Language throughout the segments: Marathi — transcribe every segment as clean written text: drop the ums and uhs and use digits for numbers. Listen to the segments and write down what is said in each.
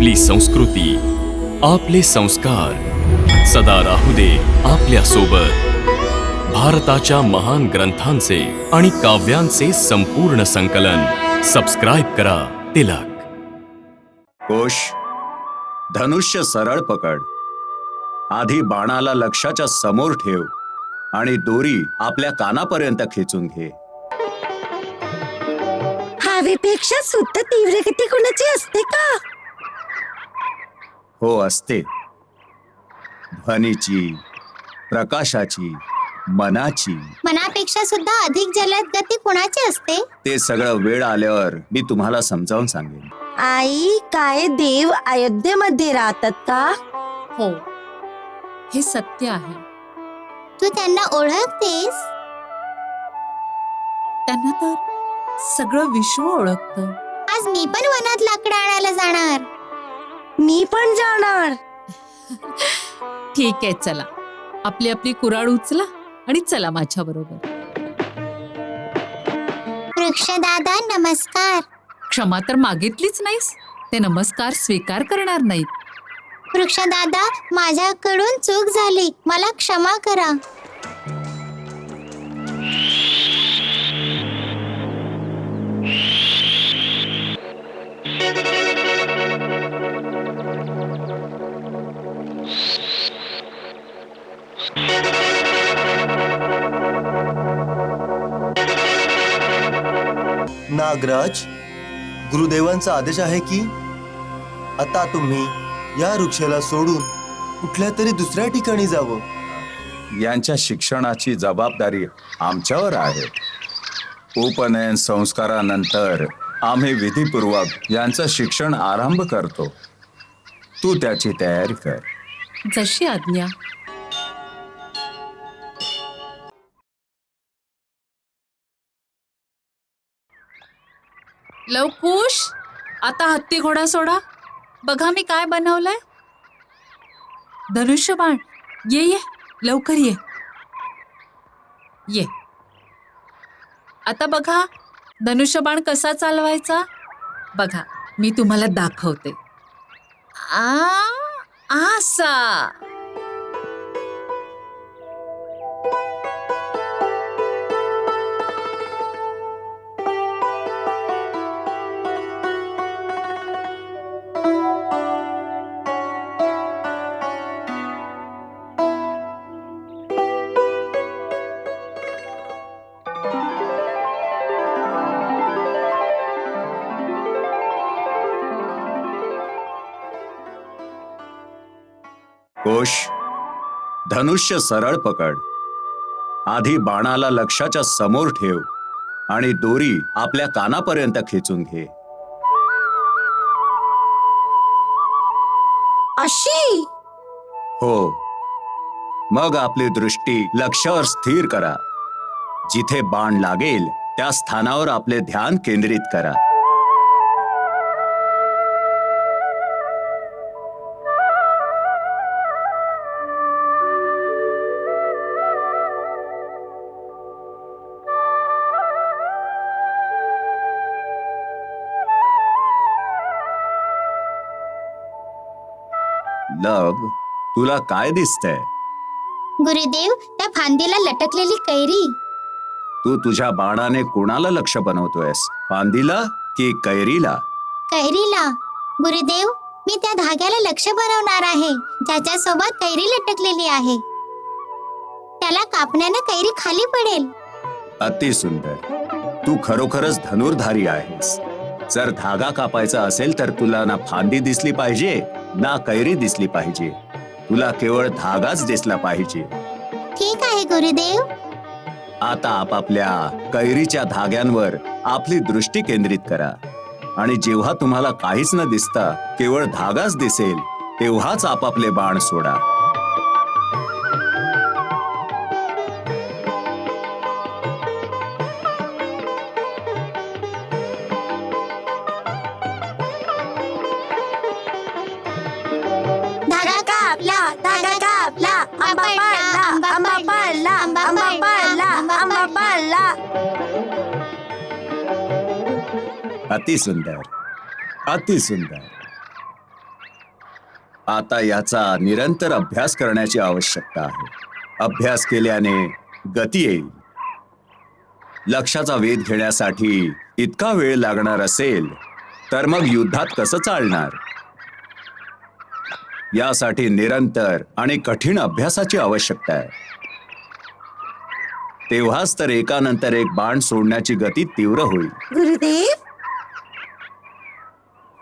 आपली संस्कृती, आपले संस्कार सदा राहू दे आपल्या सोबत. भारताच्या महान ग्रंथांचे आणि काव्यांचे संपूर्ण संकलन. सबस्क्राईब करा तिलक. कोश, धनुष्य सरळ पकड. आधी बाणाला लक्ष्याच्या समोर ठेव आणि दोरी आपल्या कानापर्यंत खेचून घे. हवेपेक्षा सुद्धा तीव्र गती कोणाची असते का? हो, असते. ध्वनीची, प्रकाशाची, मनाची. मनापेक्षा सुद्धा अधिक जलद गती कोणाची असते? ते सगळं वेळ आल्यावर मी तुम्हाला समजावून सांगेन. आई, काय देव अयोध्येमध्ये राहतात का? हो, हे सत्य आहे. तू त्यांना ओळखतेस? त्यांना तर सगळं विश्व ओळखतं. आज मी पण वनात लाकडं आणायला जाणार. मी पण जाणार. ठीक आहे, चला. आपली आपली कुऱ्हाड उचला आणि चला माझ्या बरोबर. वृक्षदादा, नमस्कार. क्षमा तर मागितलीच नाहीस, ते नमस्कार स्वीकार करणार नाहीत. वृक्षदादा, माझ्याकडून चूक झाली, मला क्षमा करा. नागराज, गुरुदेवांचा आदेश आहे की आता तुम्ही या वृक्षाला सोडून कुठल्या तरी दुसऱ्या ठिकाणी जावं. यांच्या शिक्षणाची जबाबदारी आमच्यावर आहे. उपनयन संस्कारानंतर आम्ही विधिपूर्वक यांचं शिक्षण आरंभ करतो. तू त्याची तयारी कर. जशी आज्ञा. लवकुश, आता हत्ती घोडा सोडा. बघा मी काय बनवलंय. धनुष्यबाण, ये लवकर ये. आता बघा धनुष्यबाण कसा चालवायचा. बघा मी तुम्हाला दाखवते. आसा. कोश, धनुष्य सरळ पकड. आधी बाणाला लक्ष्याच्या समोर ठेव आणि दोरी आपल्या कानापर्यंत खेचून घे. अशी? हो. मग आपली दृष्टी लक्ष्यावर स्थिर करा. जिथे बाण लागेल त्या स्थानावर आपले ध्यान केंद्रित करा. लव, तुला काय दिसतंय? गुरुदेव, त्या फांदीला लटकलेली कैरी. तू तुझ्या बाणाने कोणाला लक्ष्य बनवतोयस? फांदीला की कैरीला? कैरीला. गुरुदेव, मी त्या धाग्याला लक्ष्य बनवणार आहे ज्याच्या सोबत कैरी लटकलेली आहे. त्याला कापण्याने कैरी खाली पडेल. अति सुंदर. तू खरोखरच धनुर्धारी आहेस. जर धागा कापायचा असेल तर तुला ना फांदी दिसली पाहिजे ना कैरी दिसली पाहिजे. तुला केवळ धागाच दिसला पाहिजे. ठीक आहे गुरुदेव. आता आपापल्या कैरीच्या धाग्यांवर आपली दृष्टी केंद्रित करा आणि जेव्हा तुम्हाला काहीच न दिसता केवळ धागाच दिसेल तेव्हाच आपापले बाण सोडा. धागा कापला, धागा कापला, आंबा पडला, आंबा पडला, आंबा पडला, आंबा पडला. अति सुंदर, अति सुंदर. आता याचा निरंतर अभ्यास करण्याची आवश्यकता आहे. अभ्यास केल्याने गती येईल. लक्षाचा वेध घेण्यासाठी इतका वेळ लागणार असेल तर मग युद्धात कसं चालणार? यासाठी निरंतर आणि कठीण अभ्यासाची आवश्यकता आहे. तेव्हाच तर एकानंतर एक बाण सोडण्याची गती तीव्र होईल. गुरुदेव,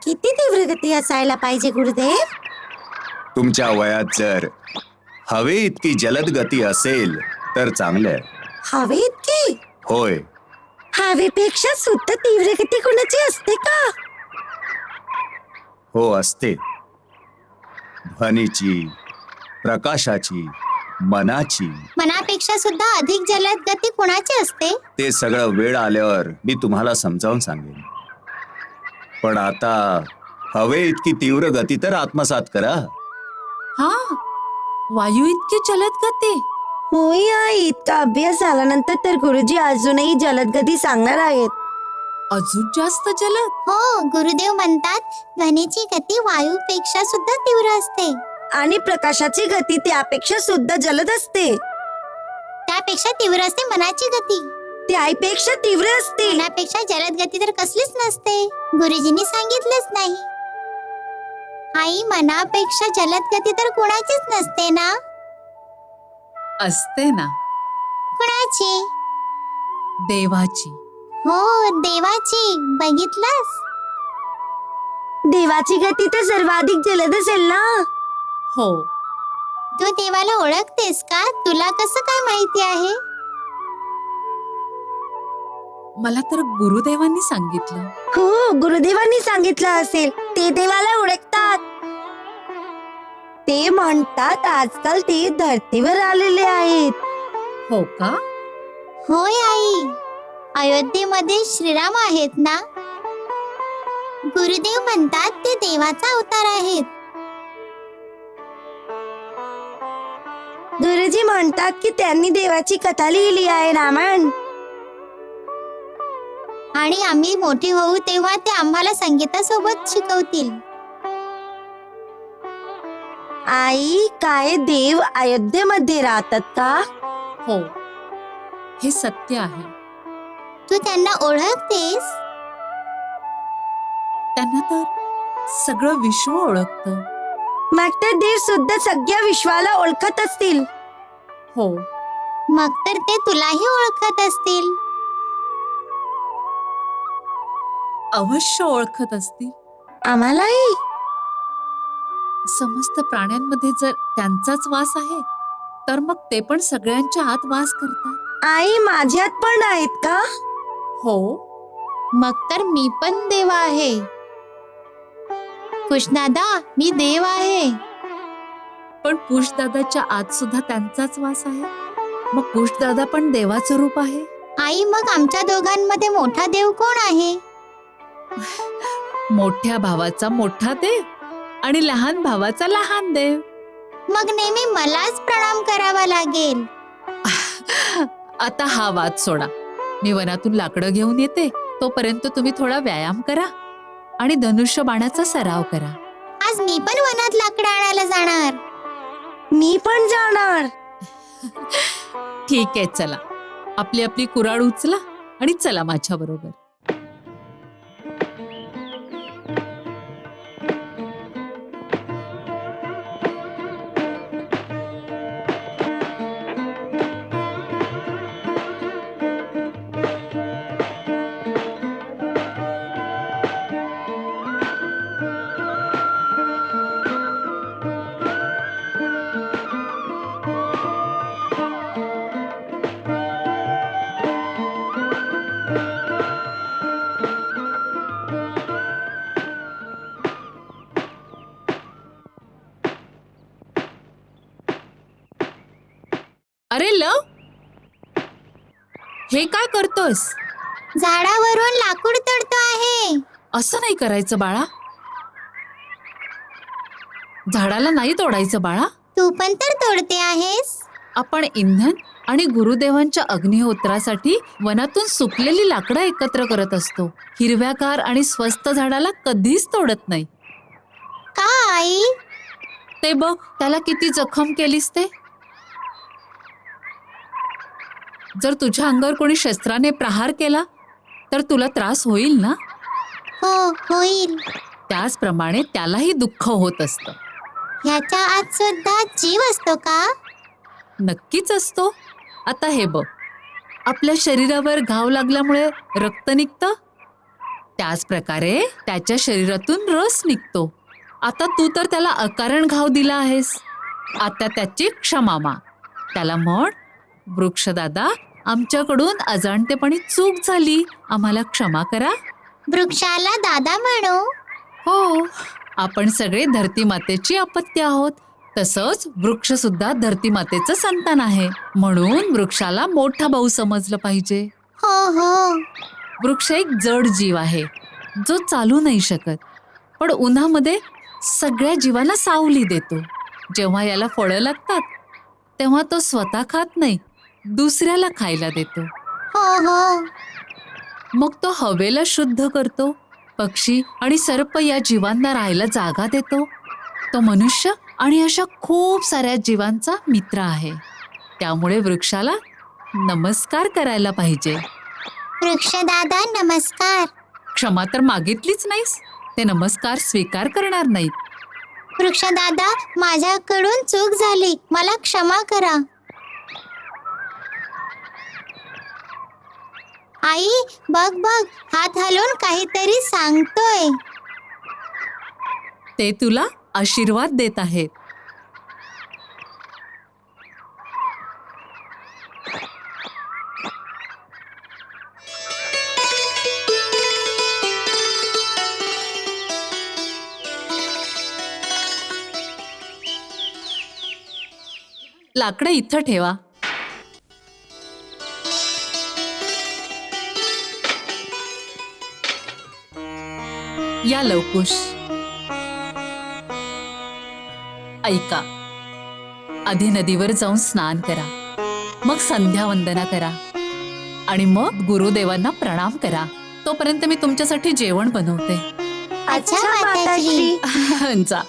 किती तीव्र गती असायला पाहिजे गुरुदेव? तुमच्या वयात जर हवे इतकी जलद गती असेल तर चांगलं आहे. हवे इतकी? होय, हवेपेक्षा सुद्धा तीव्र गती कोणाची असते का? हो असते. ध्वनीची, प्रकाशाची, मनाची. मनापेक्षा सुद्धा अधिक जलद गती कुणाची असते? ते सगळं वेळ आल्यावर मी तुम्हाला समजावून सांगेन. पण आता हवे इतकी तीव्र गती तर आत्मसात करा. हा, वायू इतकी जलद गती. होय आई, इतका अभ्यास झाल्यानंतर तर गुरुजी अजूनही जलद गती सांगणार आहेत. अजून जास्त जलद? हो, गुरुदेव म्हणतात ध्वनीची गती वायूपेक्षा सुद्धा तीव्र असते. आणि प्रकाशाची गती त्यापेक्षा सुद्धा जलद असते. त्यापेक्षा तीव्र असते मनाची गती. ती आईपेक्षा तीव्र असते. मनापेक्षा जलद गती तर कसलीच नसते. गुरुजींनी सांगितलंच नाही. आई, मनापेक्षा जलद गती तर कोणाचीच नसते ना? असते ना, कुणाची? देवाची. हो, देवाची. बघितलंस? देवाची गती तर सर्वाधिक जलद असेल ना? हो. तू देवाला ओळखतेस का? तुला कसं काय माहिती आहे? मला तर गुरुदेवांनी सांगितलं. हो, गुरुदेवांनी सांगितलं असेल. ते देवाला ओळखतात. ते म्हणतात आजकाल ते धरतीवर आलेले आहेत. हो का? होय आई, अयोध्येमध्ये श्रीराम आहेत ना? गुरुदेव म्हणतात ते देवाचा अवतार आहेत. गुरुजी म्हणतात की त्यांनी देवाची कथा लिहिली आहे, रामायण. आणि आम्ही मोठे होऊ तेव्हा ते आम्हाला संगीतासोबत शिकवतील. आई, काय देव अयोध्येमध्ये राहतात का? हो, हे सत्य आहे. तू त्यांना ओळखतेस? त्यांना तर सगळं विश्व ओळखतं. मग तर देव सुद्धा सगळ्या विश्वाला ओळखत असतील. हो, मग तर ते तुलाही ओळखत असतील. अवश्य ओळखत असतील. आम्हालाही. समस्त प्राण्यांमध्ये जर त्यांचाच वास आहे तर मग ते पण सगळ्यांच्या आत वास करतात. आई, माझ्यात पण आहेत का? हो, मग तर मी पण देव आहे. कृष्णदादा, मी देव आहे. पण कुशदादाच्या आत सुद्धा त्यांचाच वास आहे. मग कुशदादा पण देवाचं रूप आहे. आई, मग आमच्या दोघांमध्ये मोठा देव कोण आहे? मोठ्या भावाचा मोठा देव आणि लहान भावाचा लहान देव. मग नेहमी मलाच प्रणाम करावा लागेल. आता हा वाद सोडा. मी वनातून लाकडं घेऊन येते. तोपर्यंत तुम्ही थोडा व्यायाम करा आणि धनुष्य बाणाचा सराव करा. आज मी पण वनात लाकडं आणायला जाणार. मी पण जाणार. ठीक आहे, चला. आपली आपली कुऱ्हाड उचला आणि चला माझ्या बरोबर. अरे लव, हे काय करतोस? झाडावरून लाकूड तोडतो आहे. असं नाही करायचं बाळा. झाडाला नाही तोडायचं बाळा. तू पण तर तोडते आहेस. आपण इंधन आणि गुरुदेवांच्या अग्निहोत्रासाठी वनातून सुकलेली लाकडं एकत्र करत असतो. हिरव्यागार आणि स्वस्त झाडाला कधीच तोडत नाही. का आई? ते बघ त्याला किती जखम केलीस ते. जर तुझ्या अंगावर कोणी शस्त्राने प्रहार केला तर तुला त्रास होईल ना. हो होईल. त्याचप्रमाणे त्यालाही दुःख होत असतं. ह्याच्या आत सुद्धा जीव असतो का? नक्कीच असतो. आता हे बघ, आपल्या शरीरावर घाव लागल्यामुळे रक्त निघतं, त्याच प्रकारे त्याच्या शरीरातून रस निघतो. आता तू तर त्याला अकारण घाव दिला आहेस. आता त्याची क्षमा माग. त्याला म्हण, वृक्षदादा, आमच्याकडून अजाणतेपणी चूक झाली, आम्हाला क्षमा करा. वृक्षाला दादा म्हणू? हो, आपण सगळे धरती मातेची अपत्य आहोत. तसंच वृक्ष सुद्धा धरती मातेचं संतान आहे, म्हणून वृक्षाला मोठा भाऊ समजलं पाहिजे. हो हो. वृक्ष एक जड जीव आहे जो चालू नाही शकत, पण उन्हामध्ये सगळ्या जीवांना सावली देतो. जेव्हा याला फळं लागतात तेव्हा तो स्वतः खात नाही, दुसऱ्याला खायला देतो. हो हो. मग तो हवेला शुद्ध करतो, पक्षी आणि सर्प या जीवांना राहायला जागा देतो. तो मनुष्य आणि अशा खूप साऱ्या जीवांचा मित्र आहे. त्यामुळे वृक्षाला नमस्कार करायला पाहिजे. वृक्षदादा नमस्कार. क्षमा तर मागितलीच नाहीस, ते नमस्कार स्वीकार करणार नाहीत. वृक्षदादा, माझ्याकडून चूक झाली, मला क्षमा करा. आई, बघ बघ, हात हलवून काहीतरी सांगतोय. ते तुला आशीर्वाद देत आहेत. लाकडं इथं ठेवा. या लवकुश. ऐका, आधी नदीवर जाऊन स्नान करा, मग संध्या वंदना करा आणि मग गुरुदेवांना प्रणाम करा. तोपर्यंत मी तुमच्यासाठी जेवण बनवते. अच्छा माताश्री. जा.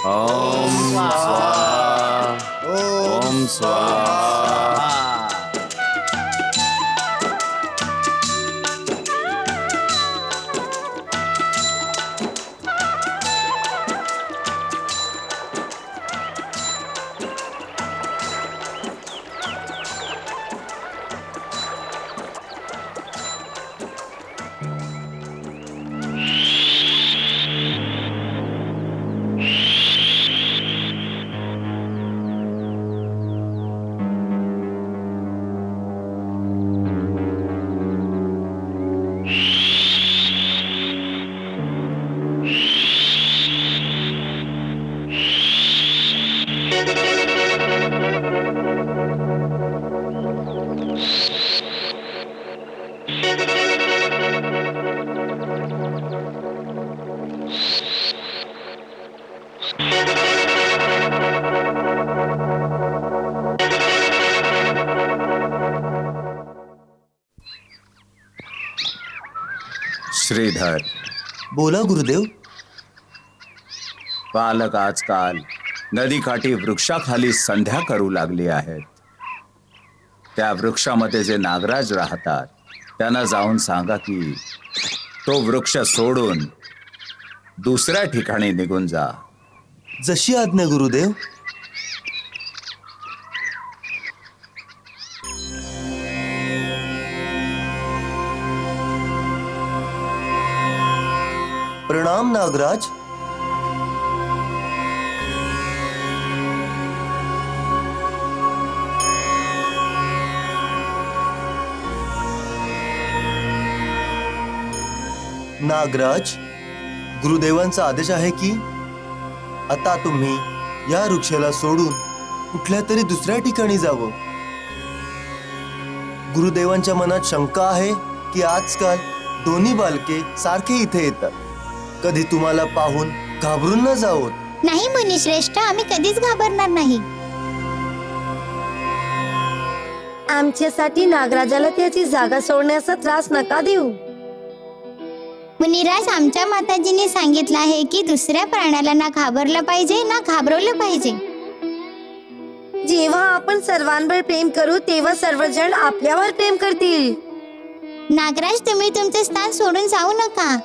ओम स्वाहा. ओम स्वाहा. श्रीधर, बोला गुरुदेव. बालक आजकाल नदीकाठी वृक्षाखाली संध्या करू लागली आहेत. त्या वृक्षामध्ये जे नागराज राहतात त्यांना जाऊन सांगा की तो वृक्ष सोडून दुसऱ्या ठिकाणी निघून जा. जशी आज्ञा गुरुदेव. प्रणाम नागराज. नागराज, गुरुदेवांचा आदेश आहे की आता तुम्ही या वृक्षाला सोडून कुठल्या तरी दुसऱ्या ठिकाणी जावं. गुरुदेवांच्या मनात शंका आहे की आजकाल दोन्ही बालके सारखे इथे येतात. कधी तुम्हाला पाहून घाबरून न जावोत. नाही मुनिश्रेष्ठ, आम्ही कधीच घाबरणार नाही. आमच्यासाठी नागराजाला त्याची जागा सोडण्याचा त्रास नका देऊ. मुनिराज, आमच्या माताजींनी सांगितलं आहे की दुसऱ्या प्राण्याला ना घाबरलं पाहिजे ना घाबरवलं पाहिजे. जेव्हा आपण सर्वांवर प्रेम करू तेव्हा सर्वजण आपल्यावर प्रेम करतील. नागराज, तुम्ही तुमचं स्थान सोडून जाऊ नका.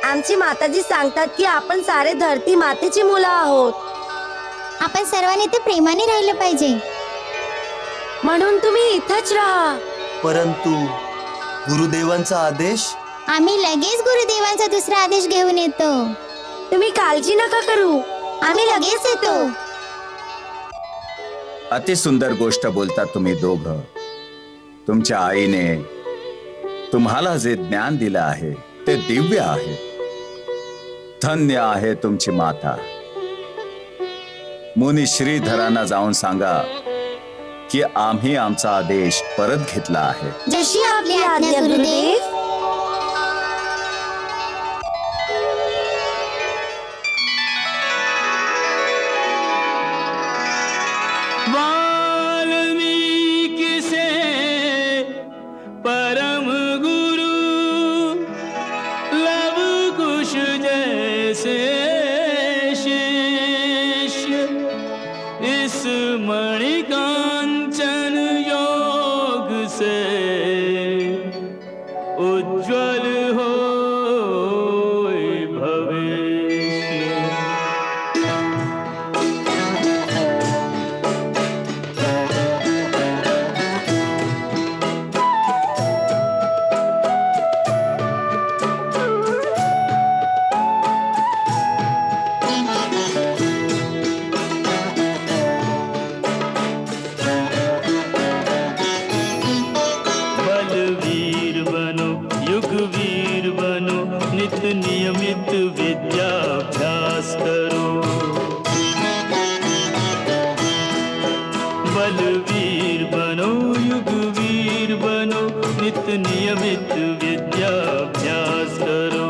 आमची माताजी सांगतात की आपण सारे धरती मातेची मुलं आहोत, आपण सर्वांनी ते प्रेमाने राहिलं पाहिजे. म्हणून तुम्ही इथंच राहा. परंतु गुरुदेवांचा आदेश. आम्ही लगेच गुरुदेवांचा दुसरा आदेश घेऊन येतो. तुम्ही काळजी नका करू, आम्ही लगेच येतो. अतिसुंदर गोष्ट बोलता तुम्ही दोघं. तुमच्या आईने तुम्हाला जे ज्ञान दिलं आहे ते दिव्य आहे. धन्य आहे तुमची माता. मुनी श्रीधरांना जाऊन सांगा की आम्ही आमचा आदेश परत घेतला आहे. जशी आपली आज्ञा गुरुदेव. वाल्मीकि से परम गुरु, लव कुश जैसे शिष्य, इस मणिकांचन योग से उज्ज्वल हो भविष्य. बलवीर बनो, युगवीर बनो, नित नियमित विद्याभ्यास करो. बलवीर बनो, युगवीर बनो, नित नियमित विद्याभ्यास करो.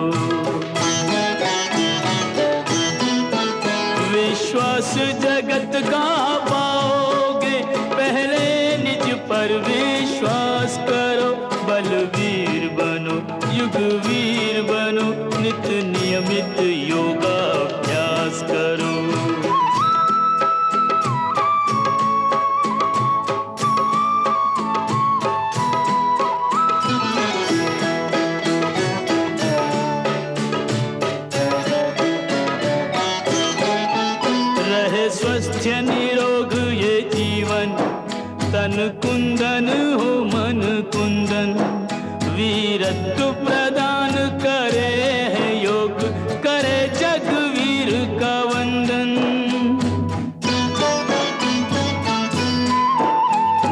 विश्वास जगत का पाओगे, पहले निज पर विश्वास करो. बलवीर बनो, युगवीर बनो, नित नियमित योगाभ्यास करो. रहे स्वस्थ निरोग ये जीवन, तन कुंदन हो मन कुंदन. वीरत्व प्रदान करे है योग, करे जगवीर का वंदन.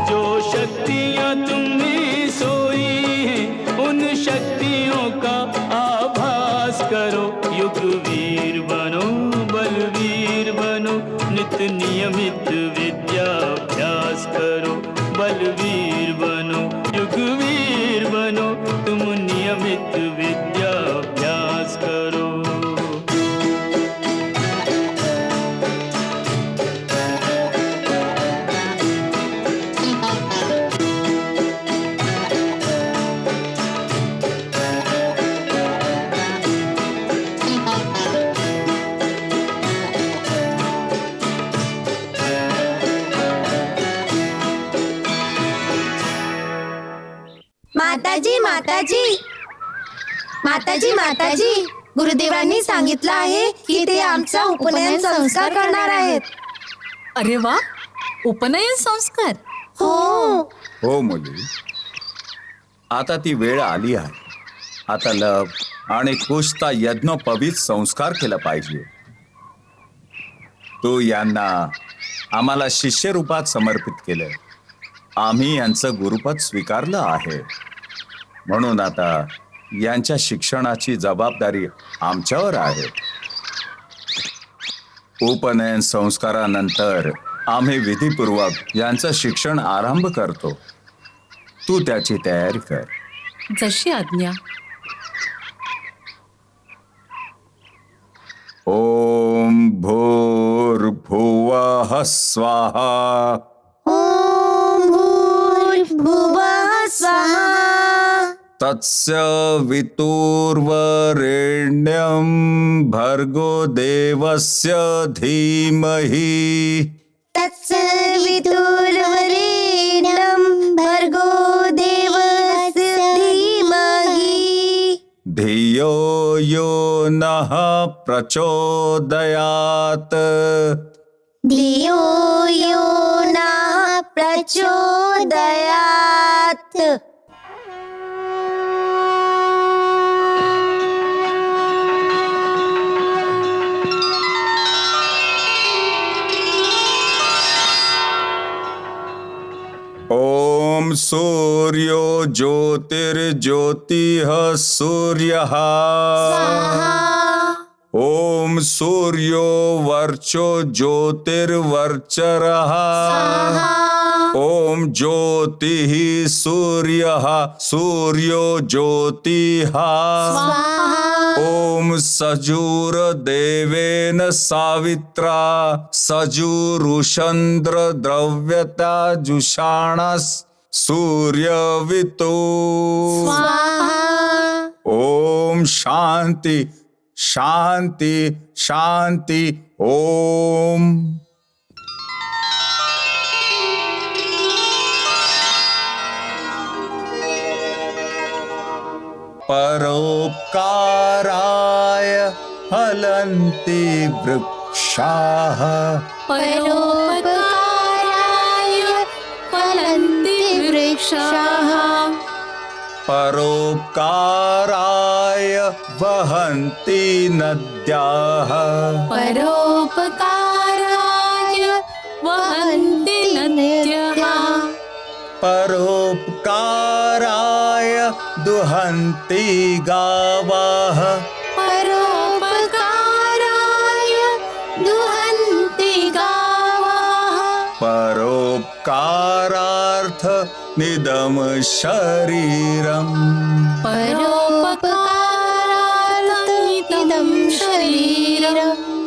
जो शक्तियाँ तुम में सोई हैं, उन शक्तियों का आभास करो. युगवीर बनो, बलवीर बनो, नित नियमित विद्याभ्यास करो. बलवीर बनो, युगवीर बनो, तुम नियमित विद्याभ्यास करो. माताजी माताजी माताजी माताजी, गुरुदेवांनी सांगितलं आहे की ते आमचा उपनयन संस्कार करणार आहेत. अरे वा, उपनयन संस्कार. हो. हो मुली, आता ती वेळ आली आहे. आता लव आणि कुशचा यज्ञोपवीत संस्कार केला पाहिजे. तू यांना आम्हाला शिष्य रूपात समर्पित केलं. आम्ही यांचं गुरुपद स्वीकारलं आहे. म्हणून आता यांच्या शिक्षणाची जबाबदारी आमच्यावर आहे. उपनयन संस्कारानंतर आम्ही विधिपूर्वक यांचं शिक्षण आरंभ करतो. तू त्याची तयारी कर. जशी आज्ञा. ओम भूर्भुवः स्वाहा. ओम भूर्भुवः स्वाहा. तत्स्य वितुर्वरेण्यं भर्गो देवस्य धीमहि. तत्सवितुर्वरेण्यं भर्गो देवस्य धीमहि. धियो यो नः प्रचोदयात्. धियो यो नः प्रचोदयात्. ओम सूर्यो ज्योतिर्ज्योतिः सूर्यः. ओम सूर्यो वर्चो ज्योतिर्वर्चरः. ओम ज्योतिः सूर्यः सूर्यो ज्योतिः. ओम सजुर्देवेन सावित्रा सजुरुषन्द्र द्रव्यता जुषाणस् सूर्यवितु. ओम शांति शांति शांति. ओम परोपकाराय फलन्ति वृक्षाः. परोपकाराय फलन्ति वृक्षाः. परोपकाराय वहन्ति नद्याः. परोपकाराय वहन्ति नद्यः. परोपकाराय दुहन्ति गावः. परोपकाराय दुहन्ति गावः. परोपकारार्थ निदम शरीरम्. परोपकारार्थमिदं शरीरम्.